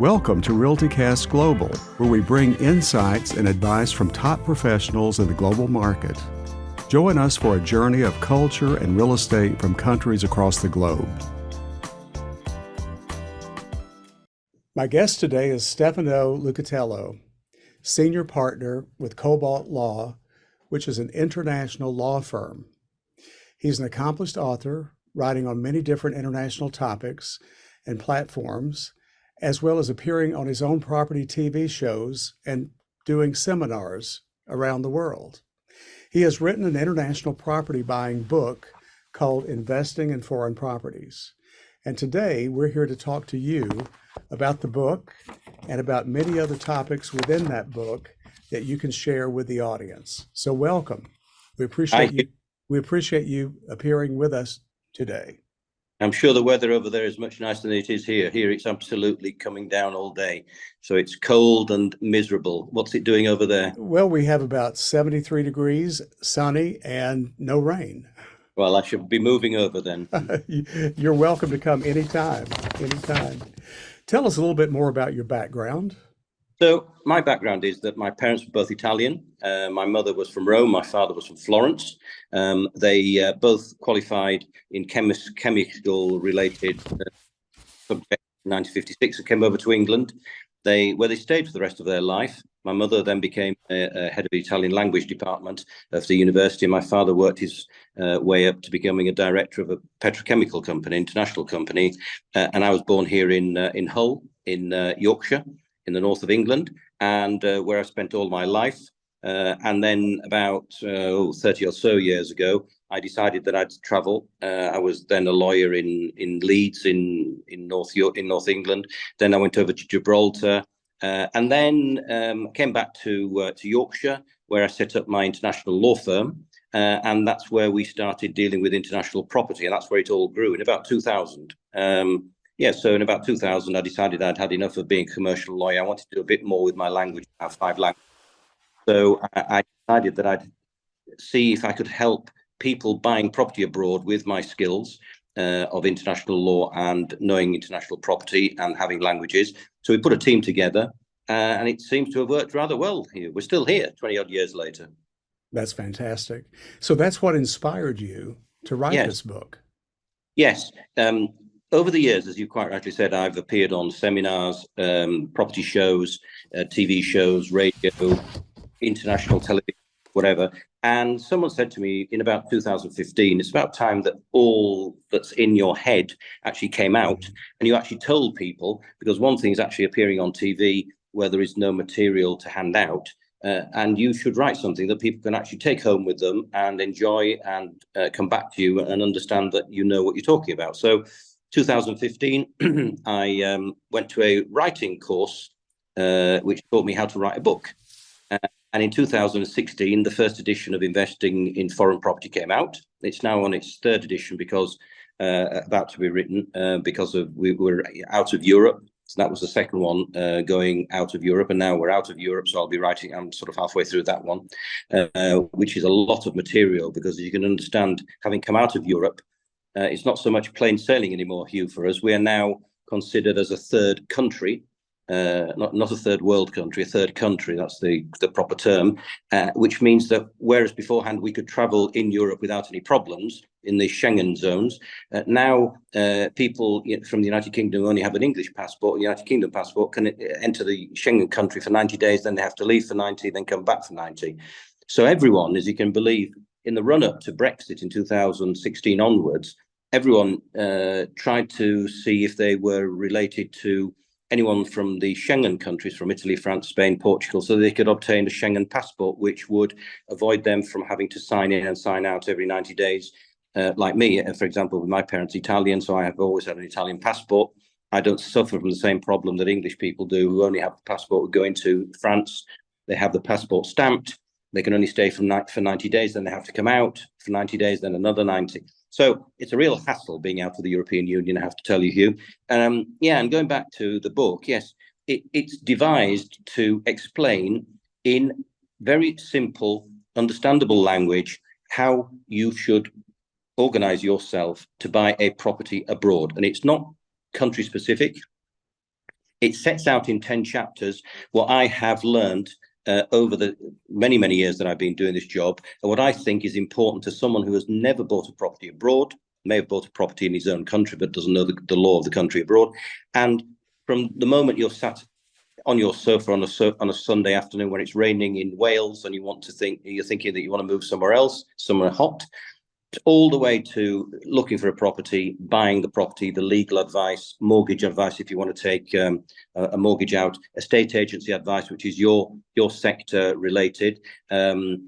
Welcome to RealtyCast Global, where we bring insights and advice from top professionals in the global market. Join us for a journey of culture and real estate from countries across the globe. My guest today is Stefano Lucatello, Senior Partner with Kobalt Law, which is an international law firm. He's an accomplished author, writing on many different international topics and platforms, as well as appearing on his own property TV shows and doing seminars around the world. He has written an international property buying book called Investing in Foreign Properties. And today we're here to talk to you about the book and about many other topics within that book that you can share with the audience. So welcome. We appreciate you appearing with us today. I'm sure the weather over there is much nicer than it is here. Here it's absolutely coming down all day. So it's cold and miserable. What's it doing over there? Well, we have about 73 degrees, sunny, and no rain. Well, I should be moving over then. You're welcome to come anytime. Tell us a little bit more about your background. So my background is that my parents were both Italian. My mother was from Rome. My father was from Florence. They both qualified in chemical related subjects in 1956 and came over to England, where they stayed for the rest of their life. My mother then became a head of the Italian language department of the university. My father worked his way up to becoming a director of a petrochemical company, international company. And I was born here in Hull, in Yorkshire, in the north of England, and where I spent all my life. And then about 30 or so years ago, I decided that I'd travel. I was then a lawyer in Leeds, in North England. Then I went over to Gibraltar, and then came back to Yorkshire, where I set up my international law firm. And that's where we started dealing with international property, and that's where it all grew in about 2000. So in about 2000, I decided I'd had enough of being a commercial lawyer. I wanted to do a bit more with my language. I have 5 languages. So I decided that I'd see if I could help people buying property abroad with my skills of international law and knowing international property and having languages. So we put a team together, and it seems to have worked rather well here. We're still here 20 odd years later. That's fantastic. So that's what inspired you to write this book. Yes. Over the years, as you quite rightly said, I've appeared on seminars, property shows, TV shows, radio, international television, whatever. And someone said to me in about 2015, it's about time that all that's in your head actually came out and you actually told people, because one thing is actually appearing on TV where there is no material to hand out. And you should write something that people can actually take home with them and enjoy and come back to you and understand that you know what you're talking about. So 2015, I went to a writing course, which taught me how to write a book. And in 2016, the first edition of Investing in Foreign Property came out. It's now on its 3rd edition because about to be written because we were out of Europe. So that was the second one going out of Europe, and now we're out of Europe. So I'll be writing. I'm sort of halfway through that one, which is a lot of material because as you can understand, having come out of Europe, it's not so much plain sailing anymore, Hugh, for us. We are now considered as a 3rd country, not a 3rd world country, a 3rd country. That's the proper term, which means that whereas beforehand we could travel in Europe without any problems in the Schengen zones, now people from the United Kingdom who only have an English passport, a United Kingdom passport, can enter the Schengen country for 90 days, then they have to leave for 90, then come back for 90. So everyone, as you can believe, in the run-up to Brexit in 2016 onwards, everyone tried to see if they were related to anyone from the Schengen countries, from Italy, France, Spain, Portugal, so they could obtain a Schengen passport, which would avoid them from having to sign in and sign out every 90 days. Like me, for example, with my parents Italian, so I have always had an Italian passport. I don't suffer from the same problem that English people do who only have the passport going to France. They have the passport stamped. They can only stay for 90 days, then they have to come out for 90 days, then another 90. So it's a real hassle being out of the European Union, I have to tell you, Hugh. And going back to the book, yes, it's devised to explain in very simple, understandable language how you should organize yourself to buy a property abroad. And it's not country specific. It sets out in 10 chapters what I have learned over the many, many years that I've been doing this job, and what I think is important to someone who has never bought a property abroad, may have bought a property in his own country, but doesn't know the law of the country abroad. And from the moment you're sat on your sofa on a Sunday afternoon when it's raining in Wales and you're thinking that you want to move somewhere else, somewhere hot, all the way to looking for a property, buying the property, the legal advice, mortgage advice if you want to take a mortgage out, estate agency advice, which is your sector related,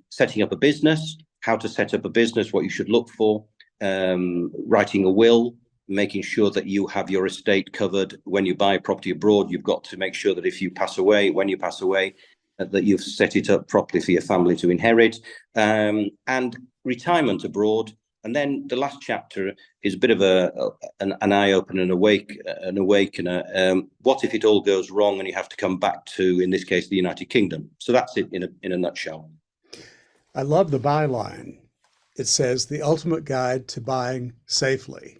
setting up a business, how to set up a business, what you should look for, writing a will, making sure that you have your estate covered. When you buy a property abroad, you've got to make sure that if you pass away, when you pass away, that you've set it up properly for your family to inherit, and retirement abroad. And then the last chapter is a bit of an eye-opener, an awakener. What if it all goes wrong and you have to come back to, in this case, the United Kingdom? So that's it in a nutshell. I love the byline. It says the ultimate guide to buying safely.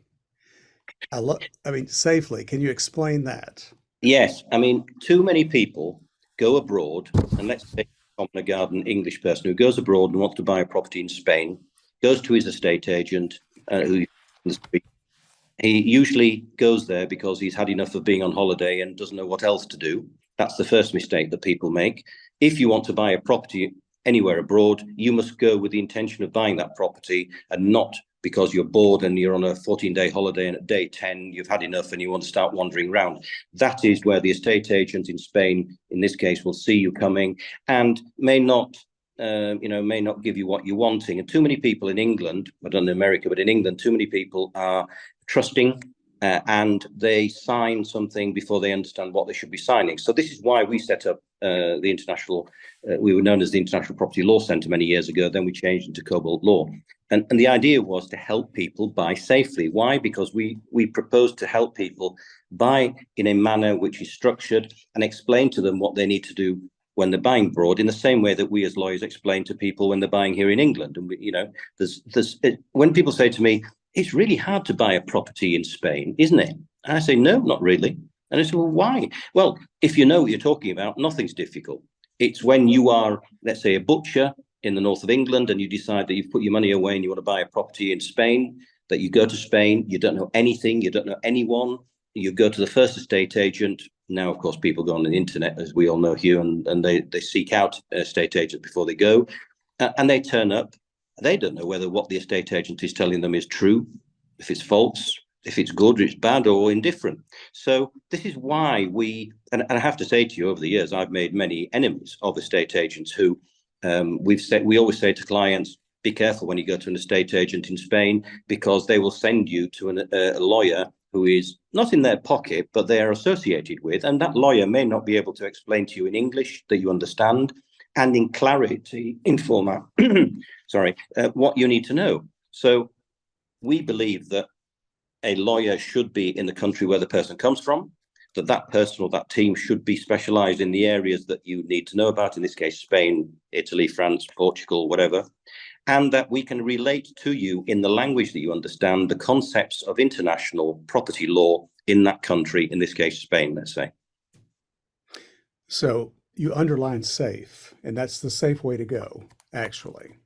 Safely. Can you explain that? Yes, I mean, too many people go abroad, and let's say a garden English person who goes abroad and wants to buy a property in Spain, goes to his estate agent, he usually goes there because he's had enough of being on holiday and doesn't know what else to do. That's the first mistake that people make. If you want to buy a property anywhere abroad, you must go with the intention of buying that property, and not because you're bored and you're on a 14-day holiday and at day 10 you've had enough and you want to start wandering around. That is where the estate agent in Spain, in this case, will see you coming and may not give you what you're wanting. And too many people in England, I don't know America, but in England, too many people are trusting and they sign something before they understand what they should be signing. So this is why we set up the international, we were known as the International Property Law Centre many years ago, then we changed into Kobalt Law. And the idea was to help people buy safely. Why? Because we proposed to help people buy in a manner which is structured and explain to them what they need to do when they're buying abroad, in the same way that we as lawyers explain to people when they're buying here in England. And when people say to me, it's really hard to buy a property in Spain, isn't it? And I say, no, not really. And I say, well, why? Well, if you know what you're talking about, nothing's difficult. It's when you are, let's say, a butcher in the north of England and you decide that you've put your money away and you want to buy a property in Spain, that you go to Spain, you don't know anything, you don't know anyone, you go to the first estate agent. Now, of course, people go on the internet, as we all know here, and they seek out estate agents before they go, and they turn up. They don't know whether what the estate agent is telling them is true, if it's false, if it's good, it's bad, or indifferent. So this is why and I have to say to you, over the years, I've made many enemies of estate agents who we always say to clients, be careful when you go to an estate agent in Spain, because they will send you to a lawyer who is not in their pocket, but they are associated with, and that lawyer may not be able to explain to you in English that you understand and in clarity, in format, what you need to know. So we believe that a lawyer should be in the country where the person comes from, that person or that team should be specialized in the areas that you need to know about, in this case, Spain, Italy, France, Portugal, whatever, and that we can relate to you in the language that you understand the concepts of international property law in that country, in this case, Spain, let's say. So you underline safe, and that's the safe way to go, actually.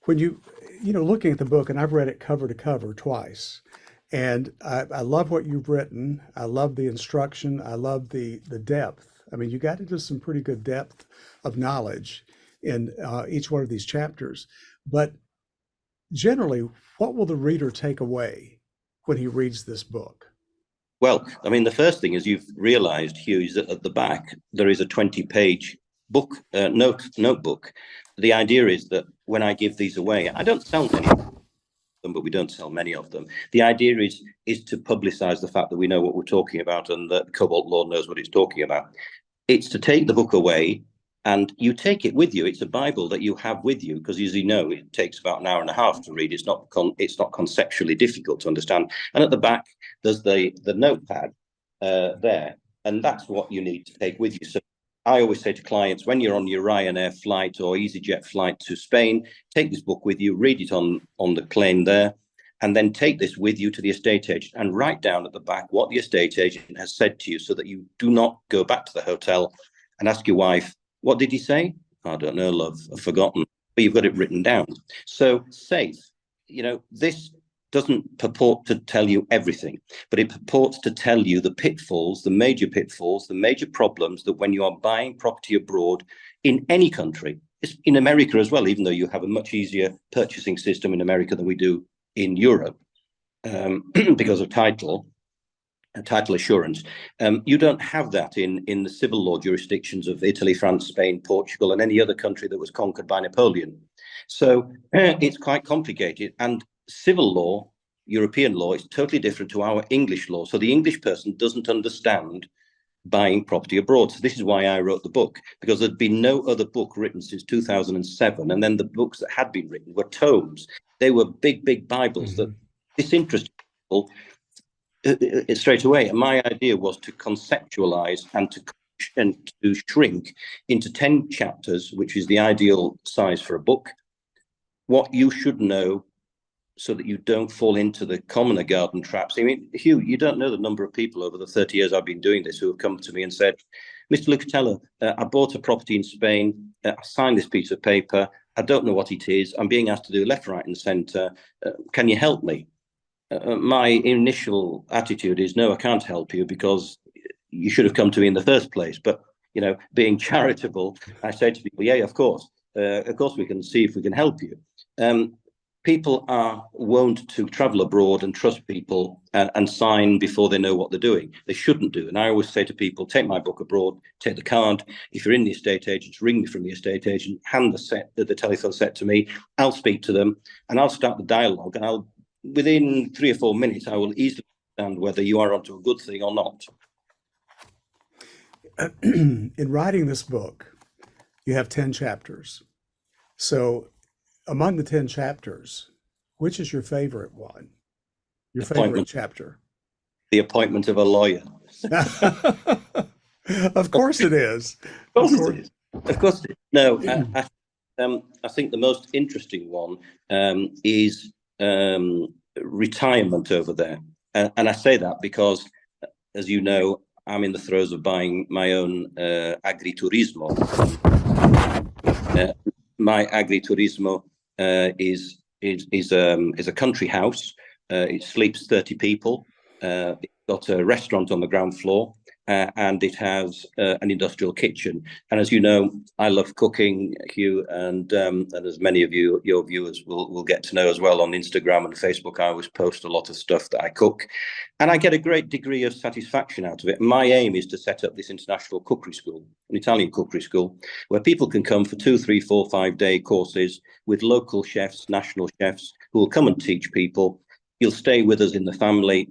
When looking at the book, and I've read it cover to cover twice, and I love what you've written. I love the instruction. I love the depth. I mean, you got into some pretty good depth of knowledge in each one of these chapters. But generally, what will the reader take away when he reads this book? Well, I mean, the first thing is you've realized, Hugh, is that at the back, there is a 20-page book, notebook. The idea is that when I give these away, I don't sell many of them, but we don't sell many of them. The idea is to publicize the fact that we know what we're talking about and that Kobalt Law knows what it's talking about. It's to take the book away and you take it with you. It's a Bible that you have with you, because as you know, it takes about an hour and a half to read. It's not conceptually difficult to understand. And at the back, there's the notepad there, and that's what you need to take with you. So I always say to clients, when you're on your Ryanair flight or EasyJet flight to Spain, take this book with you, read it on the plane there, and then take this with you to the estate agent and write down at the back what the estate agent has said to you, so that you do not go back to the hotel and ask your wife, what did he say? I don't know, love, I've forgotten. But you've got it written down. So safe, this doesn't purport to tell you everything, but it purports to tell you the pitfalls, the major problems that when you are buying property abroad in any country, it's in America as well, even though you have a much easier purchasing system in America than we do in Europe, because of title assurance. You don't have that in the civil law jurisdictions of Italy, France, Spain, Portugal, and any other country that was conquered by Napoleon. So it's quite complicated. And civil law, European law, is totally different to our English law. So the English person doesn't understand buying property abroad. So this is why I wrote the book, because there'd been no other book written since 2007. And then the books that had been written were tomes. They were big Bibles that disinterested people straight away. And my idea was to conceptualize and to shrink into 10 chapters, which is the ideal size for a book, what you should know so that you don't fall into the commoner garden traps. I mean, Hugh, you don't know the number of people over the 30 years I've been doing this who have come to me and said, Mr. Lucatello, I bought a property in Spain. I signed this piece of paper. I don't know what it is. I'm being asked to do left, right, and centre. Can you help me? My initial attitude is, no, I can't help you, because you should have come to me in the first place. But, being charitable, I say to people, yeah, of course we can see if we can help you. People are wont to travel abroad and trust people and sign before they know what they're doing. They shouldn't do. And I always say to people, take my book abroad, take the card. If you're in the estate agent, ring me from the estate agent, hand the telephone set to me. I'll speak to them and I'll start the dialogue. And within 3 or 4 minutes, I will easily understand whether you are onto a good thing or not. In writing this book, you have 10 chapters. So among the 10 chapters, which is your favorite one? Your favorite chapter? The appointment of a lawyer. Of course it is. Of course it is. No, I think the most interesting one is retirement over there. And I say that because, as you know, I'm in the throes of buying my own agriturismo. My agriturismo is a country house. It sleeps 30 people. It's got a restaurant on the ground floor, and it has an industrial kitchen. And as you know, I love cooking, Hugh, and as many of your viewers will get to know as well, on Instagram and Facebook, I always post a lot of stuff that I cook, and I get a great degree of satisfaction out of it. My aim is to set up this international cookery school, an Italian cookery school, where people can come for 2, 3, 4, 5-day courses with local chefs, national chefs, who will come and teach people. You'll stay with us in the family.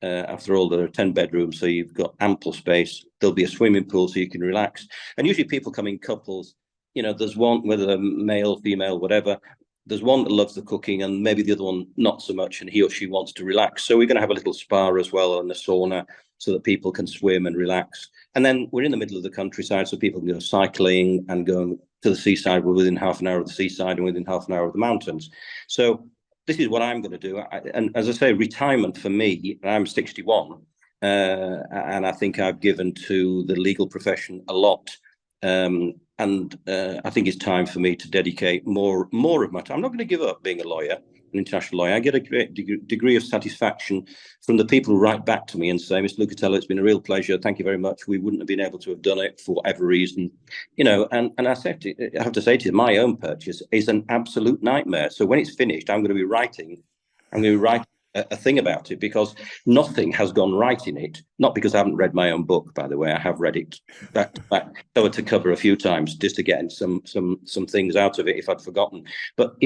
After all, there are 10 bedrooms, so you've got ample space. There'll be a swimming pool so you can relax. And usually people come in couples. There's one, whether they're male, female, whatever, there's one that loves the cooking and maybe the other one not so much, and he or she wants to relax. So we're going to have a little spa as well, and a sauna, so that people can swim and relax. And then we're in the middle of the countryside, so people can go cycling and go to the seaside. We're within half an hour of the seaside and within half an hour of the mountains. So this is what I'm going to do. And as I say, retirement for me, I'm 61, and I think I've given to the legal profession a lot. And I think it's time for me to dedicate more of my time. I'm not going to give up being a lawyer, an international lawyer. I get a great degree of satisfaction from the people who write back to me and say, Mr. Lucatello, it's been a real pleasure. Thank you very much. We wouldn't have been able to have done it for whatever reason, and I have to say to you, my own purchase is an absolute nightmare. So when it's finished, I'm going to be writing a thing about it, because nothing has gone right in it. Not because I haven't read my own book, by the way. I have read it back to back, cover to cover, a few times, just to get some things out of it if I'd forgotten. But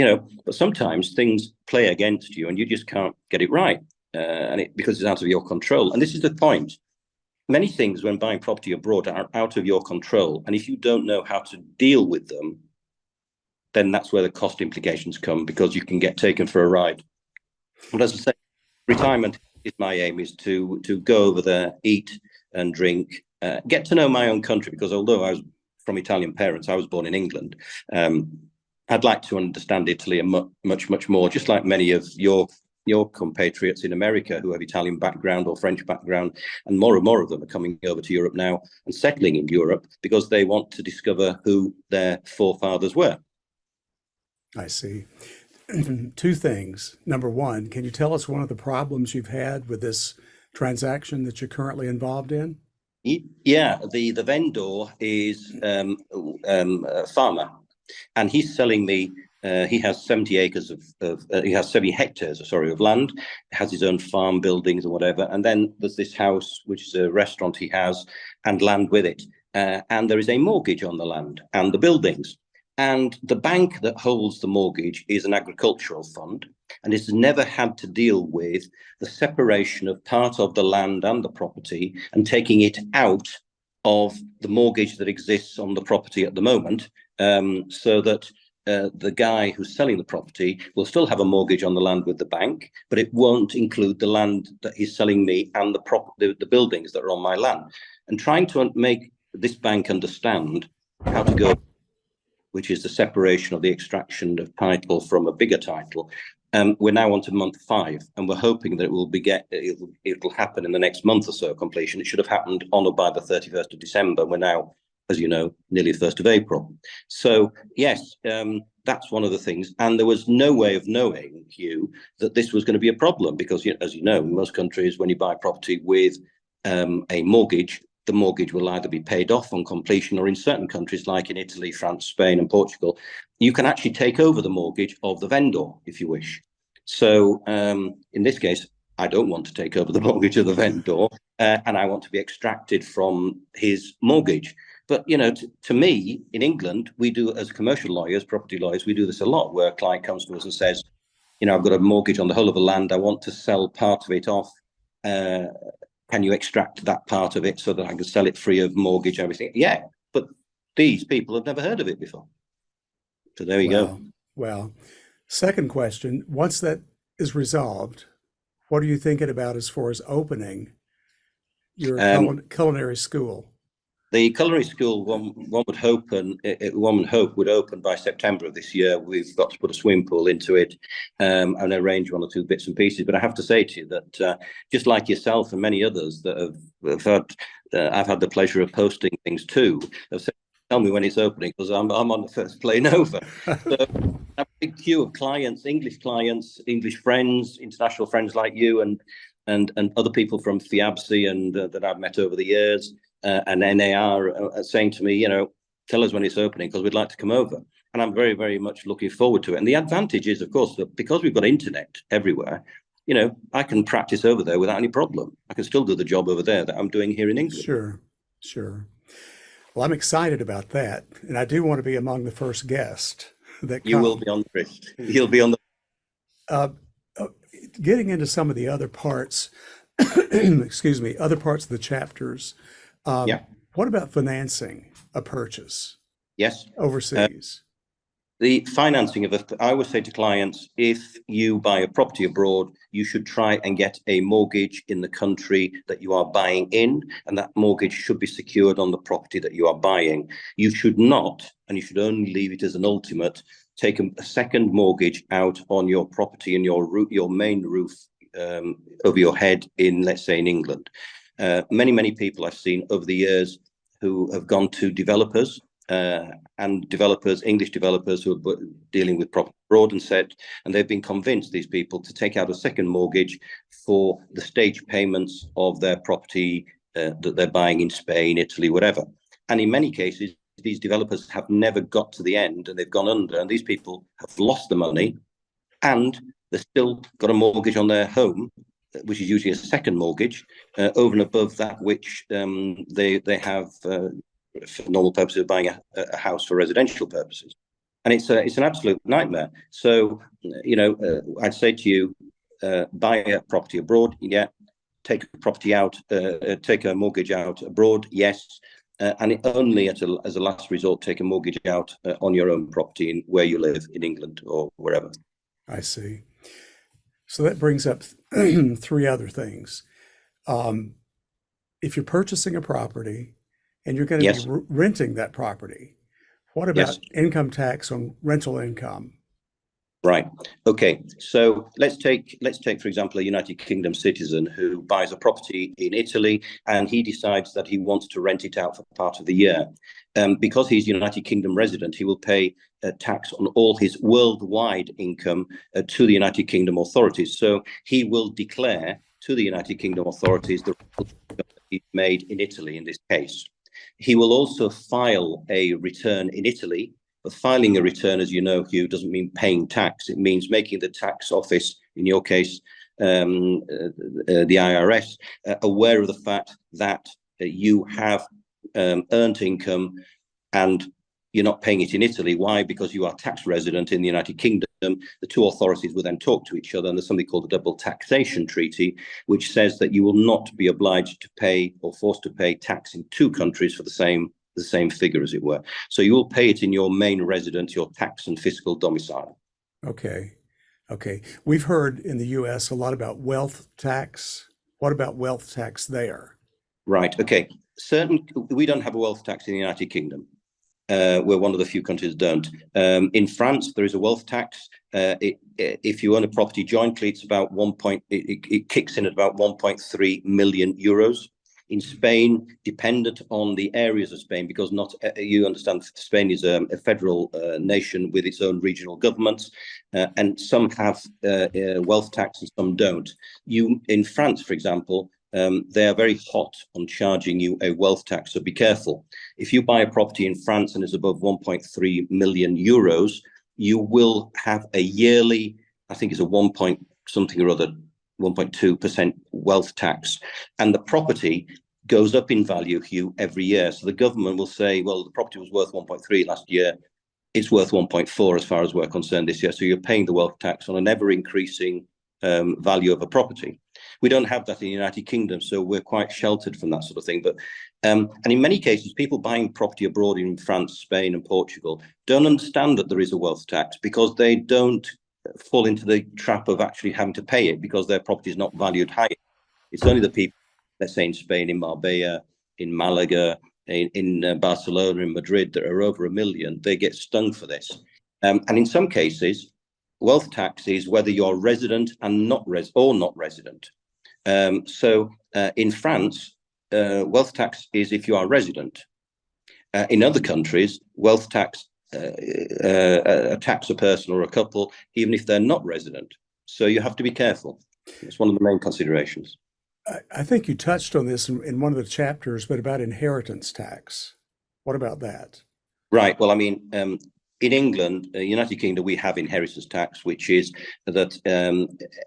sometimes things play against you and you just can't get it right, because it's out of your control. And this is the point. Many things when buying property abroad are out of your control, and if you don't know how to deal with them, then that's where the cost implications come, because you can get taken for a ride. But as I say, retirement is my aim, is to go over there, eat and drink, get to know my own country, because although I was from Italian parents, I was born in England. I'd like to understand Italy much more, just like many of your your compatriots in America who have Italian background or French background, and more of them are coming over to Europe now and settling in Europe because they want to discover who their forefathers were. I see. Two things. Number one, can you tell us one of the problems you've had with this transaction that you're currently involved in? Yeah, the vendor is a farmer, and he's selling me. He has 70 acres he has 70 hectares, sorry, of land. Has his own farm buildings and whatever. And then there's this house, which is a restaurant he has, and land with it. And there is a mortgage on the land and the buildings. And the bank that holds the mortgage is an agricultural fund, and it's never had to deal with the separation of part of the land and the property and taking it out of the mortgage that exists on the property at the moment, so that the guy who's selling the property will still have a mortgage on the land with the bank, but it won't include the land that he's selling me and the buildings that are on my land. And trying to make this bank understand how to go, which is the separation of the extraction of title from a bigger title. We're now on to month 5, and we're hoping that it'll happen in the next month or so, completion. It should have happened on or by the 31st of December. We're now, as you know, nearly the 1st of April. So yes, that's one of the things. And there was no way of knowing, Hugh, that this was going to be a problem because, as you know, in most countries, when you buy property with a mortgage, the mortgage will either be paid off on completion, or in certain countries like in Italy, France, Spain, and Portugal, you can actually take over the mortgage of the vendor if you wish. So in this case, I don't want to take over the mortgage of the vendor, and I want to be extracted from his mortgage. But, to me, in England, we do, as commercial lawyers, property lawyers, we do this a lot, where a client comes to us and says, I've got a mortgage on the whole of the land. I want to sell part of it off. Can you extract that part of it so that I can sell it free of mortgage, everything? Yeah, but these people have never heard of it before. So there you go. Well, second question, once that is resolved, what are you thinking about as far as opening your culinary school? The culinary school, one would hope would open by September of this year. We've got to put a swimming pool into it and arrange one or two bits and pieces. But I have to say to you that just like yourself and many others that have had, I've had the pleasure of posting things too, have said, tell me when it's opening because I'm on the first plane over. So a big queue of clients, English friends, international friends like you, and other people from FIABSI and that I've met over the years. And NAR saying to me, tell us when it's opening because we'd like to come over. And I'm very, very much looking forward to it. And the advantage is, of course, that because we've got internet everywhere, I can practice over there without any problem. I can still do the job over there that I'm doing here in England. Sure. Well, I'm excited about that. And I do want to be among the first guests that come. You will be on the list. You'll be on the getting into some of the other parts, other parts of the chapters. What about financing a purchase? Yes. Overseas. The financing of I always say to clients, if you buy a property abroad, you should try and get a mortgage in the country that you are buying in, and that mortgage should be secured on the property that you are buying. You should not, and you should only leave it as an ultimate, take a second mortgage out on your property and your main roof over your head in, let's say, in England. Many people I've seen over the years who have gone to developers and English developers who are dealing with property abroad and they've been convinced, these people, to take out a second mortgage for the stage payments of their property that they're buying in Spain, Italy, whatever. And in many cases, these developers have never got to the end and they've gone under, and these people have lost the money and they've still got a mortgage on their home, which is usually a second mortgage, over and above that which they have for normal purposes of buying a house for residential purposes. And it's an absolute nightmare. So, I'd say to you, buy a property abroad, take a property out, take a mortgage out abroad, yes, and only as a last resort, take a mortgage out on your own property where you live in England or wherever. I see. So that brings up 3 other things. If you're purchasing a property and you're going to be renting that property, what about income tax on rental income? Right. Okay. So let's take, for example, a United Kingdom citizen who buys a property in Italy and he decides that he wants to rent it out for part of the year. Because he's United Kingdom resident, he will pay tax on all his worldwide income to the United Kingdom authorities. So he will declare to the United Kingdom authorities the that he's made in Italy in this case. He will also file a return in Italy. But filing a return, as you know, Hugh, doesn't mean paying tax. It means making the tax office, in your case, the IRS, aware of the fact that you have earned income and you're not paying it in Italy. Why? Because you are tax resident in the United Kingdom. The two authorities will then talk to each other, and there's something called the Double Taxation Treaty, which says that you will not be obliged to pay or forced to pay tax in two countries for the same figure, as it were. So you will pay it in your main residence, your tax and fiscal domicile. Okay. Okay. We've heard in the US a lot about wealth tax. What about wealth tax there? Right. Okay. We don't have a wealth tax in the United Kingdom. We're one of the few countries that don't. In France, there is a wealth tax. If you own a property jointly, it's about it kicks in at about 1.3 million euros. In Spain, dependent on the areas of Spain, because not you understand, Spain is a federal nation with its own regional governments, and some have wealth tax and some don't. In France, for example, they are very hot on charging you a wealth tax, so be careful. If you buy a property in France and is above 1.3 million euros, you will have a yearly, I think it's a 1 point something or other, 1.2% wealth tax, and the property goes up in value, Hugh, every year. So the government will say, well, the property was worth 1.3 last year, it's worth 1.4 as far as we're concerned this year. So you're paying the wealth tax on an ever increasing value of a property. We don't have that in the United Kingdom, so we're quite sheltered from that sort of thing. But and in many cases, people buying property abroad in France, Spain, and Portugal don't understand that there is a wealth tax because they don't fall into the trap of actually having to pay it because their property is not valued higher. It's only the people, let's say in Spain, in Marbella, in Malaga, in Barcelona, in Madrid, that are over 1 million. They get stung for this. And in some cases, wealth tax is whether you're resident and not resident. So in France, wealth tax is if you are resident. In other countries, wealth tax tax a person or a couple, even if they're not resident. So you have to be careful. It's one of the main considerations. I think you touched on this in one of the chapters, but about inheritance tax. What about that? Right. Well, I mean, in England, United Kingdom, we have inheritance tax, which is that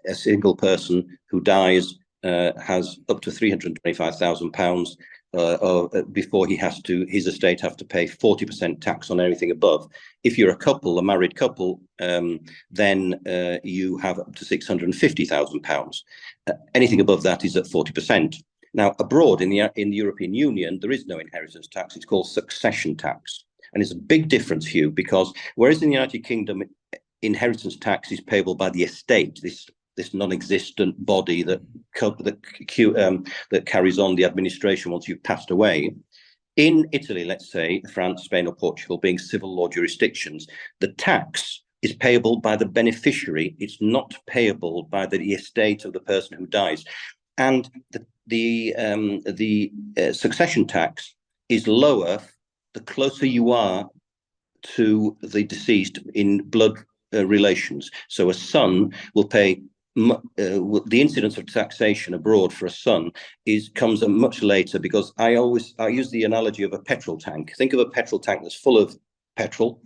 a single person who dies has up to £325,000 before his estate have to pay 40% tax on everything above. If you're a couple, a married couple, then you have up to £650,000. Anything above that is at 40%. Now, abroad in the European Union, there is no inheritance tax. It's called succession tax. And it's a big difference, Hugh, because whereas in the United Kingdom, inheritance tax is payable by the estate, this non-existent body that carries on the administration once you've passed away. In Italy, let's say, France, Spain, or Portugal, being civil law jurisdictions, the tax is payable by the beneficiary. It's not payable by the estate of the person who dies. And the succession tax is lower the closer you are to the deceased in blood relations. So a son will pay the incidence of taxation abroad for a son comes much later, because I use the analogy of a petrol tank. Think of a petrol tank that's full of petrol,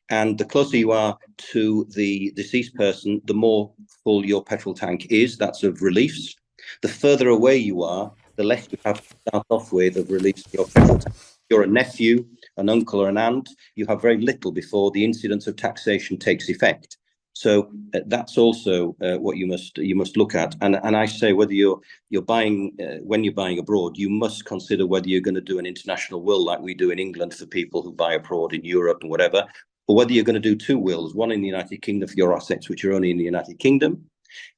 and the closer you are to the deceased person, the more full your petrol tank is. That's of reliefs. The further away you are, the less you have to start off with of releasing your petrol tank. If you're a nephew, an uncle, or an aunt, you have very little before the incidence of taxation takes effect. So that's also what you must look at. And I say, whether you're buying when you're buying abroad, you must consider whether you're going to do an international will like we do in England for people who buy abroad in Europe and whatever, or whether you're going to do two wills, one in the United Kingdom for your assets, which are only in the United Kingdom,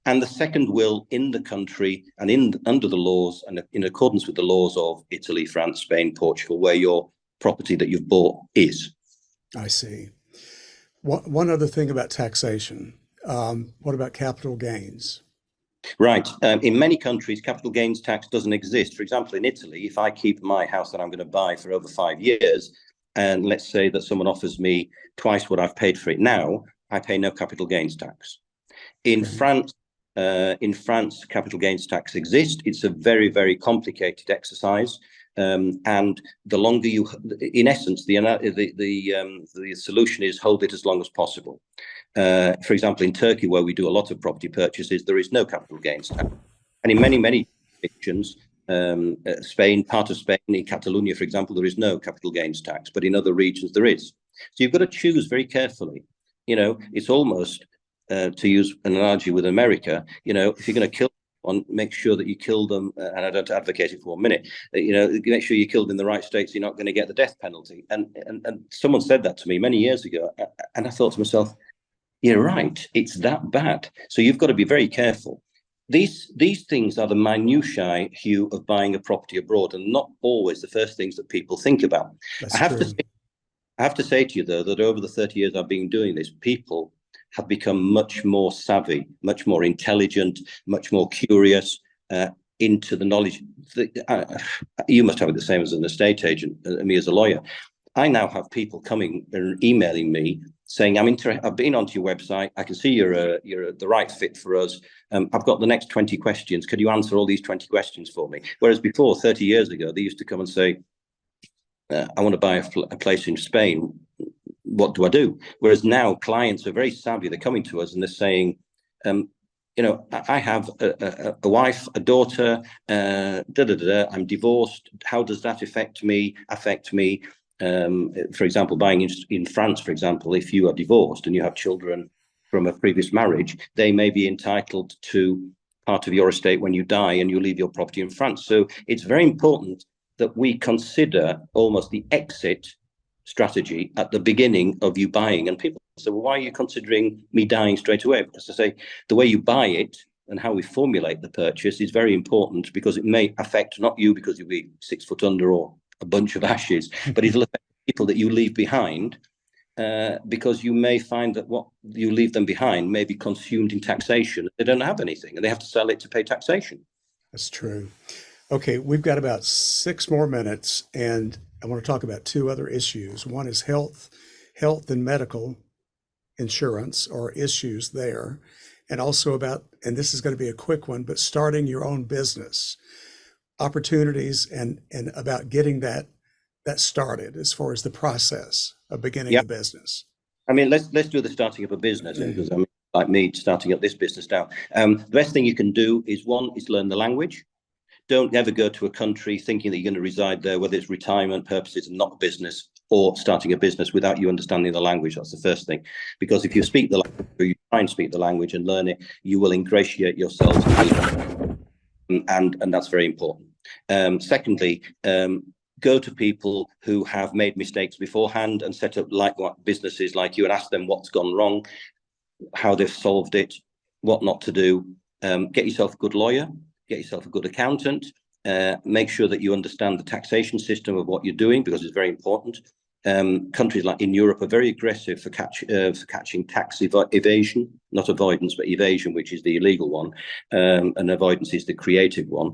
and the second will in the country and under the laws and in accordance with the laws of Italy, France, Spain, Portugal, where your property that you've bought is. I see. One other thing about taxation. What about capital gains? Right. In many countries, capital gains tax doesn't exist. For example, in Italy, if I keep my house that I'm going to buy for over 5 years, and let's say that someone offers me twice what I've paid for it now, I pay no capital gains tax. In France, capital gains tax exists. It's a very, very complicated exercise, and the longer you, in essence, the solution is hold it as long as possible. For example, in Turkey, where we do a lot of property purchases, there is no capital gains tax, and in many jurisdictions, Spain, part of Spain, in Catalonia, for example, there is no capital gains tax, but in other regions there is. So you've got to choose very carefully. It's almost to use an analogy with America, if you're going to kill one, make sure that you kill them, and I don't advocate it for 1 minute, make sure you're killed in the right states, you're not going to get the death penalty. And someone said that to me many years ago, and I thought to myself, you're right, it's that bad. So you've got to be very careful. These things are the minutiae, Hugh, of buying a property abroad, and not always the first things that people think about. That's I have true. I have to say to you, though, that over the 30 years I've been doing this, people have become much more savvy, much more intelligent, much more curious into the knowledge. You must have it the same as an estate agent, me as a lawyer. I now have people coming and emailing me saying, I've been onto your website. I can see you're the right fit for us. I've got the next 20 questions. Could you answer all these 20 questions for me? Whereas before, 30 years ago, they used to come and say, I want to buy a place in Spain. What do I do? Whereas now clients are very savvy. They're coming to us and they're saying, I have a wife, a daughter, I'm divorced. How does that affect me? For example, buying in France, for example, if you are divorced and you have children from a previous marriage, they may be entitled to part of your estate when you die and you leave your property in France. So it's very important that we consider almost the exit strategy at the beginning of you buying. And people say, well, why are you considering me dying straight away? Because I say the way you buy it and how we formulate the purchase is very important, because it may affect not you because you'll be 6 foot under or a bunch of ashes, but it'll affect people that you leave behind, because you may find that what you leave them behind may be consumed in taxation. They don't have anything and they have to sell it to pay taxation. That's true. Okay, we've got about 6 more minutes, and I want to talk about 2 other issues. One is health and medical insurance, or issues there, and also about, and this is going to be a quick one, but starting your own business, opportunities, and about getting that started as far as the process of beginning a business. I mean, let's do the starting up a business, because like me starting up this business now. The best thing you can do is learn the language. Don't ever go to a country thinking that you're going to reside there, whether it's retirement purposes and not a business, or starting a business, without you understanding the language. That's the first thing. Because if you speak the language, or you try and speak the language and learn it, you will ingratiate yourself, and that's very important. Secondly, go to people who have made mistakes beforehand and set up businesses like you, and ask them what's gone wrong, how they've solved it, what not to do. Get yourself a good lawyer. Get yourself a good accountant. Make sure that you understand the taxation system of what you're doing, because it's very important. Countries like in Europe are very aggressive for catching tax evasion, not avoidance, but evasion, which is the illegal one, and avoidance is the creative one.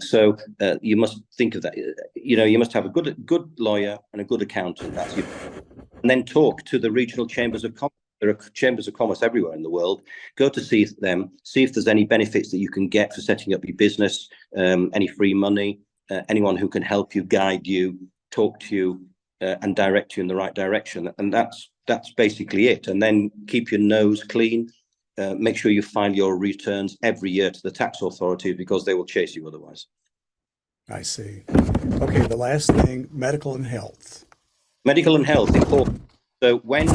So you must think of that. You must have a good lawyer and a good accountant. And then talk to the regional chambers of commerce. There are chambers of commerce everywhere in the world. Go to see them, see if there's any benefits that you can get for setting up your business, any free money, anyone who can help you, guide you, talk to you, and direct you in the right direction. And that's basically it. And then keep your nose clean. Make sure you file your returns every year to the tax authorities, because they will chase you otherwise. I see. Okay, the last thing, medical and health. Medical and health, important. So when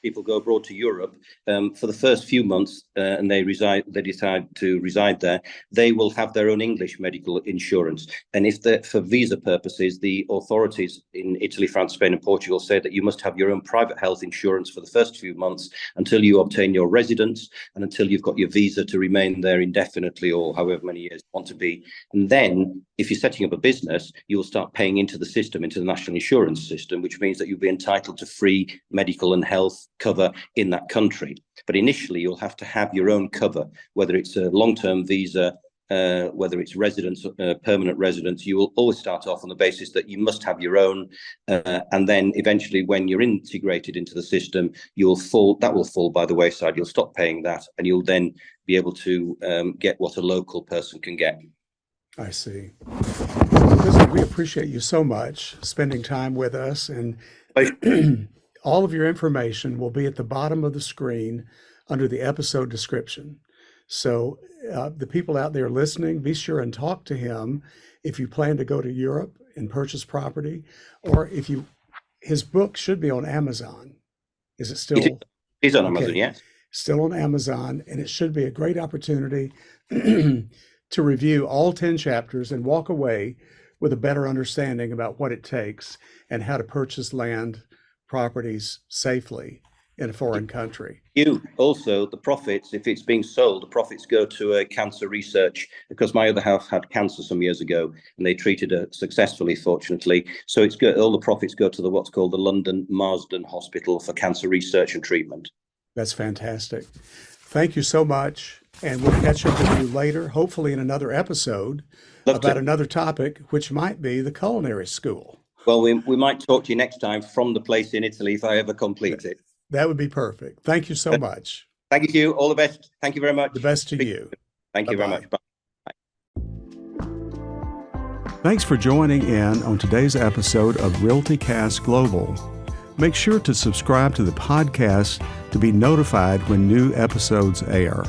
people go abroad to Europe, for the first few months, and they decide to reside there, they will have their own English medical insurance. And if for visa purposes, the authorities in Italy, France, Spain, and Portugal say that you must have your own private health insurance for the first few months until you obtain your residence and until you've got your visa to remain there indefinitely, or however many years you want to be. And then if you're setting up a business, you will start paying into the system, into the national insurance system, which means that you'll be entitled to free medical and health cover cover in that country. But initially, you'll have to have your own cover, whether it's a long-term visa, whether it's residence, permanent residence. You will always start off on the basis that you must have your own, and then eventually, when you're integrated into the system, that will fall by the wayside. You'll stop paying that, and you'll then be able to get what a local person can get. I see. Listen, we appreciate you so much spending time with us, and all of your information will be at the bottom of the screen under the episode description. So the people out there listening, be sure and talk to him if you plan to go to Europe and purchase property, or his book should be on Amazon. Is it still? It is on Amazon, okay. yes. Still on Amazon, and it should be a great opportunity to review all 10 chapters and walk away with a better understanding about what it takes and how to purchase land properties safely in a foreign country. Also, the profits, if it's being sold, the profits go to cancer research, because my other half had cancer some years ago and they treated her successfully, fortunately. So all the profits go to what's called the London Marsden Hospital for Cancer Research and Treatment. That's fantastic. Thank you so much. And we'll catch up with you later, hopefully in another episode about another topic, which might be the culinary school. Well, we might talk to you next time from the place in Italy if I ever complete it. That would be perfect. Thank you so much. Thank you. All the best. Thank you very much. The best to you. Thank you very much. Bye. Thanks for joining in on today's episode of RealtyCast Global. Make sure to subscribe to the podcast to be notified when new episodes air.